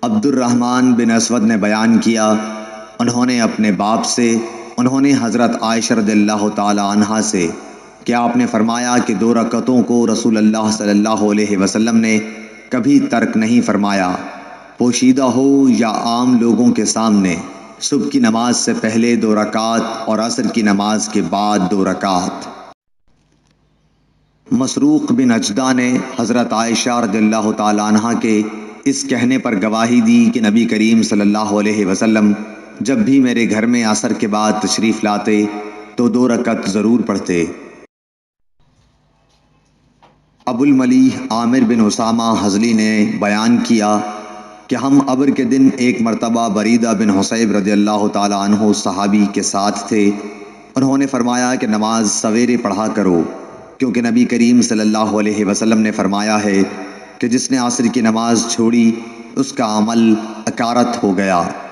عبد الرحمن بن اسود نے بیان کیا، انہوں نے اپنے باپ سے، انہوں نے حضرت عائشہ رضی اللہ تعالی عنہا سے کہ آپ نے فرمایا کہ 2 رکعتوں کو رسول اللہ صلی اللہ علیہ وسلم نے کبھی ترک نہیں فرمایا، پوشیدہ ہو یا عام لوگوں کے سامنے، صبح کی نماز سے پہلے 2 رکعات اور عصر کی نماز کے بعد 2 رکعات۔ مسروق بن اجدع نے حضرت عائشہ رضی اللہ تعالی عنہا کے اس کہنے پر گواہی دی کہ نبی کریم صلی اللہ علیہ وسلم جب بھی میرے گھر میں عصر کے بعد تشریف لاتے تو 2 رکعت ضرور پڑھتے۔ ابو الملیح عامر بن اسامہ حضلی نے بیان کیا کہ ہم ابر کے دن ایک مرتبہ بریدہ بن حصیب رضی اللہ تعالی عنہ صحابی کے ساتھ تھے، انہوں نے فرمایا کہ نماز سویرے پڑھا کرو، کیونکہ نبی کریم صلی اللہ علیہ وسلم نے فرمایا ہے کہ جس نے عصر کی نماز چھوڑی اس کا عمل اکارت ہو گیا۔